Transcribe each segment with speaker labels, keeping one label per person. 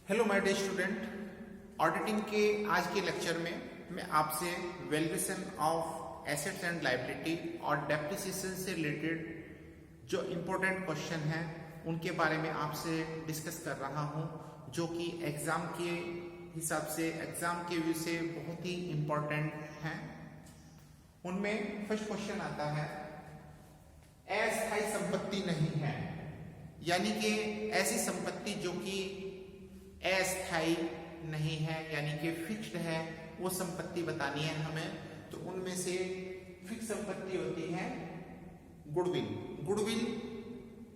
Speaker 1: Hello my dear student, auditing के आज के लेक्चर में मैं आपसे valuation of assets and liability और डेप्रिसिएशन से रिलेटेड जो इम्पोर्टेंट क्वेश्चन हैं उनके बारे में आपसे डिस्कस कर रहा हूं, जो कि एग्जाम के हिसाब से, एग्जाम के व्यू से बहुत ही इम्पोर्टेंट हैं। उनमें फर्स्ट क्वेश्चन आता है, अस्थायी संपत्ति नहीं है, यानी कि ऐसी संपत्ति जो कि अस्थायी नहीं है यानी कि फिक्स्ड है, वो संपत्ति बतानी है हमें। तो उनमें से फिक्स संपत्ति होती है गुडविल। गुडविल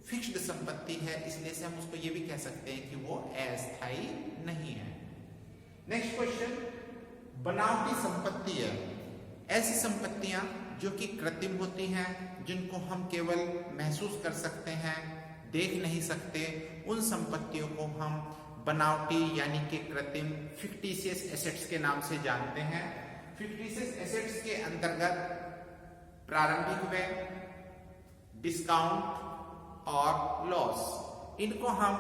Speaker 1: फिक्स्ड संपत्ति है, इसलिए से हम उसको ये भी कह सकते हैं कि वो अस्थायी नहीं है। नेक्स्ट क्वेश्चन, बनावटी संपत्ति है ऐसी संपत्तियां जो कि कृत्रिम होती हैं, जिनको हम केवल महसूस कर सकते हैं, देख नहीं सकते, उन संपत्तियों को हम बनावटी यानी कि कृत्रिम फिक्टिशियस एसेट्स के नाम से जानते हैं। फिक्टिशियस एसेट्स के अंतर्गत प्रारंभिक व्यय, डिस्काउंट और लॉस, इनको हम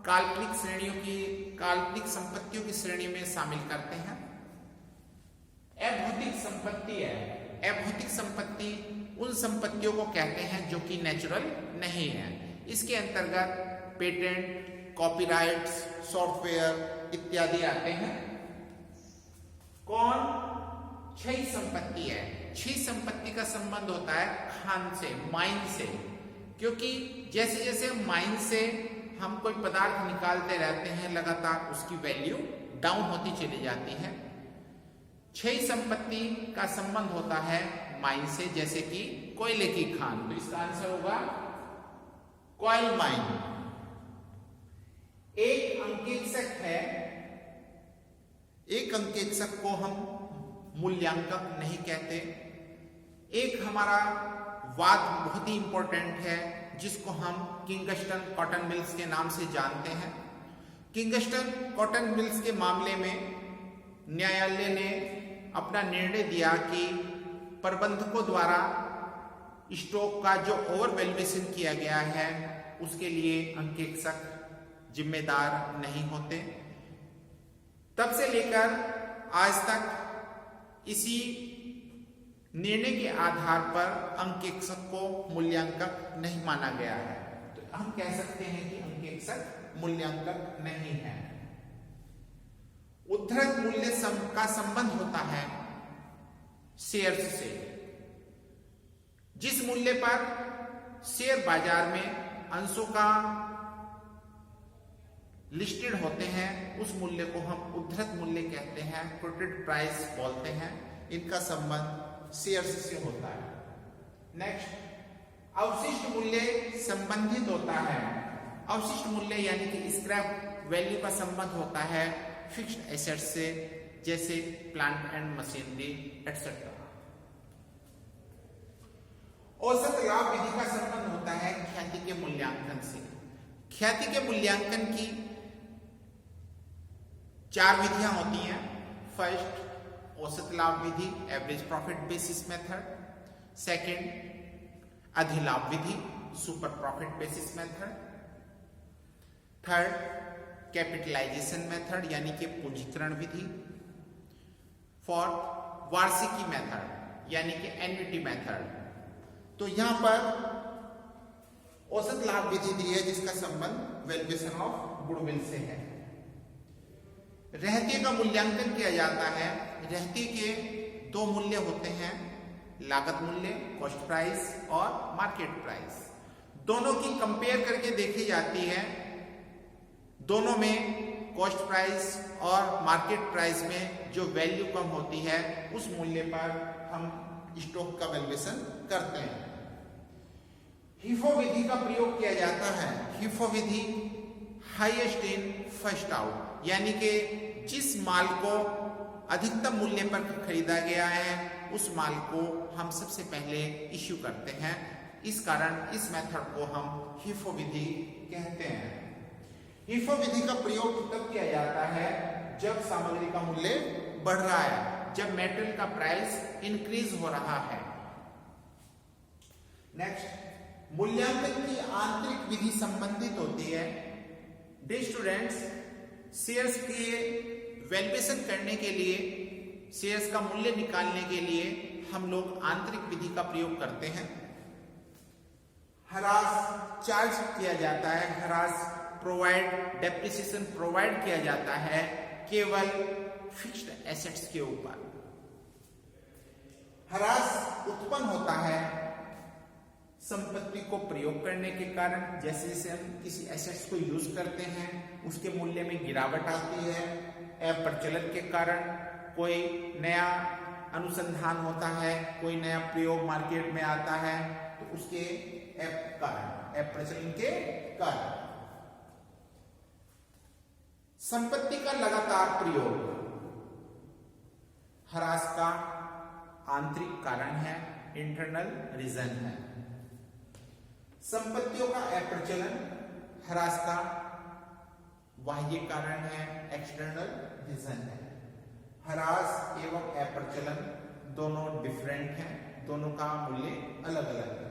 Speaker 1: काल्पनिक संपत्तियों की श्रेणी में शामिल करते हैं। अभौतिक संपत्ति है, अभौतिक संपत्ति उन संपत्तियों को कहते हैं जो कि नेचुरल नहीं है। इसके अंतर्गत पेटेंट, कॉपीराइट्स, सॉफ्टवेयर इत्यादि आते हैं। कौन? क्षयी संपत्ति है। क्षयी संपत्ति का संबंध होता है खान से, माइन से, क्योंकि जैसे जैसे माइन से हम कोई पदार्थ निकालते रहते हैं, लगातार उसकी वैल्यू डाउन होती चली जाती है। क्षयी संपत्ति का संबंध होता है माइन से, जैसे कि कोयले की खान। तो इसका आंसर होगा कोयल माइन। एक अंकेक्षक है, एक अंकेक्षक को हम मूल्यांकक नहीं कहते। एक हमारा वाद बहुत ही इंपॉर्टेंट है, जिसको हम किंगस्टन कॉटन मिल्स के नाम से जानते हैं। किंगस्टन कॉटन मिल्स के मामले में न्यायालय ने अपना निर्णय दिया कि प्रबंधकों द्वारा स्टॉक का जो ओवर वैल्यूएशन किया गया है, उसके लिए अंकेक्षक जिम्मेदार नहीं होते। तब से लेकर आज तक इसी निर्णय के आधार पर अंकेक्षक को मूल्यांकक नहीं माना गया है। तो हम कह सकते हैं कि अंकेक्षक मूल्यांकक नहीं है। उद्धृत मूल्य का संबंध होता है शेयर्स से। जिस मूल्य पर शेयर बाजार में अंशों का लिस्टेड होते हैं, उस मूल्य को हम उद्धृत मूल्य कहते हैं, कोटेड प्राइस बोलते हैं। इनका संबंध शेयर्स से होता है। नेक्स्ट, अवशिष्ट मूल्य संबंधित होता है। अवशिष्ट मूल्य यानी कि स्क्रैप वैल्यू का संबंध होता है फिक्स्ड एसेट से, जैसे प्लांट एंड मशीनरी एटसेट्रा। औसत लाभ विधि का संबंध होता है ख्याति के मूल्यांकन से। ख्याति के मूल्यांकन की 4 विधियां होती हैं। फर्स्ट, औसत लाभ विधि, average profit basis method. Second, अधिलाभ विधि, super profit basis method. Third, capitalisation method यानी कि पूंजीकरण विधि। फोर्थ, वार्षिकी मेथड यानी कि एन्युटी मेथड। तो यहां पर औसत लाभ विधि दी है, जिसका संबंध वैल्यूएशन ऑफ गुडविल से है। रहतिया का मूल्यांकन किया जाता है। रहतिया के 2 मूल्य होते हैं, लागत मूल्य, कॉस्ट प्राइस, और मार्केट प्राइस। दोनों की कंपेयर करके देखी जाती है। दोनों में कॉस्ट प्राइस और मार्केट प्राइस में जो वैल्यू कम होती है, उस मूल्य पर हम स्टॉक का वैल्यूएशन करते हैं। हिफो विधि का प्रयोग किया जाता है। हिफो विधि, हाईएस्ट इन फर्स्ट आउट, यानी कि जिस माल को अधिकतम मूल्य पर खरीदा गया है, उस माल को हम सबसे पहले इश्यू करते हैं। इस कारण इस मेथड को हम हिफो विधि कहते हैं। हिफो विधि का प्रयोग तब किया जाता है जब सामग्री का मूल्य बढ़ रहा है, जब मेटेरियल का प्राइस इंक्रीज हो रहा है। नेक्स्ट, मूल्यांकन की आंतरिक विधि संबंधित होती है। डियर स्टूडेंट्स, शेयर्स के वैल्यूएशन करने के लिए, शेयर्स का मूल्य निकालने के लिए हम लोग आंतरिक विधि का प्रयोग करते हैं। हरास चार्ज किया जाता है, हरास प्रोवाइड, डेप्रिसिएशन प्रोवाइड किया जाता है केवल फिक्स्ड एसेट्स के ऊपर। हरास उत्पन्न होता है संपत्ति को प्रयोग करने के कारण। जैसे जैसे हम किसी एसेट्स को यूज करते हैं उसके मूल्य में गिरावट आती है, अप्रचलन के कारण कोई नया अनुसंधान होता है, कोई नया प्रयोग मार्केट में आता है, तो उसके कारण, अप्रचलन के कारण। संपत्ति का लगातार प्रयोग हरास का आंतरिक कारण है, इंटरनल रीजन है। संपत्तियों का अप्रचलन हरास का बाह्य कारण है, एक्सटर्नल रीजन है। हरास एवं अप्रचलन दोनों डिफरेंट हैं, दोनों का मूल्य अलग अलग है।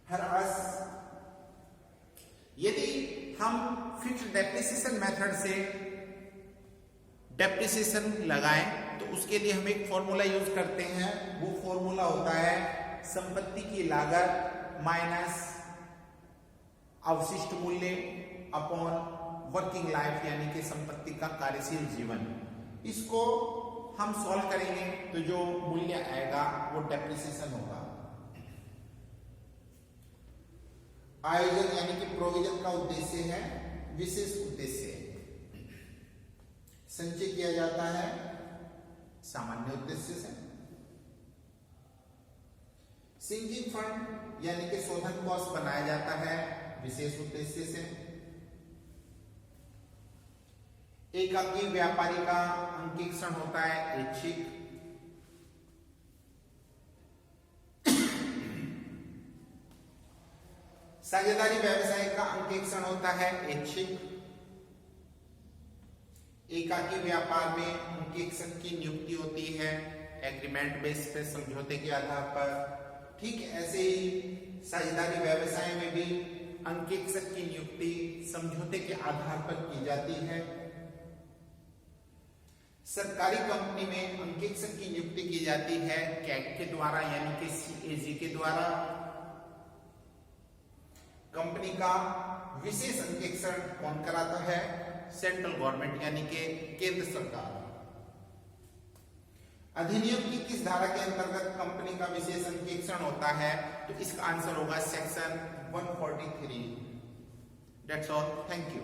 Speaker 1: हरास, यदि हम फिक्स्ड डेप्रिसिएशन मेथड से डेप्रिसिएशन लगाएं तो उसके लिए हम एक फॉर्मूला यूज करते हैं। वो फॉर्मूला होता है संपत्ति की लागत माइनस अवशिष्ट मूल्य अपॉन वर्किंग लाइफ, यानी कि संपत्ति का कार्यशील जीवन। इसको हम सॉल्व करेंगे तो जो मूल्य आएगा वो डेप्रिसिएशन होगा। आयोजन यानी कि प्रोविजन का उद्देश्य है विशेष उद्देश्य, संचय किया जाता है सामान्य उद्देश्य से। सिंकिंग फंड यानी कि शोधन कोष बनाया जाता है विशेष उद्देश्य से। एकाकी व्यापारी का अंकेक्षण होता है ऐच्छिक। साझेदारी व्यवसाय का अंकेक्षण होता है ऐच्छिक। एकाकी व्यापार में अंकेक्षक की नियुक्ति होती है एग्रीमेंट बेस पे, समझौते के आधार पर। ठीक ऐसे ही साझेदारी व्यवसाय में भी अंकेक्षक की नियुक्ति समझौते के आधार पर की जाती है। सरकारी कंपनी में अंकेक्षक की नियुक्ति की जाती है कैग के द्वारा, यानी कि CAG के द्वारा। कंपनी का विशेष अंकेक्षण कौन कराता है? सेंट्रल गवर्नमेंट यानी कि केंद्र सरकार। अधिनियम की किस धारा के अंतर्गत कंपनी का विशेष अंकेक्षण होता है? तो इसका आंसर होगा section 143। That's all, thank you.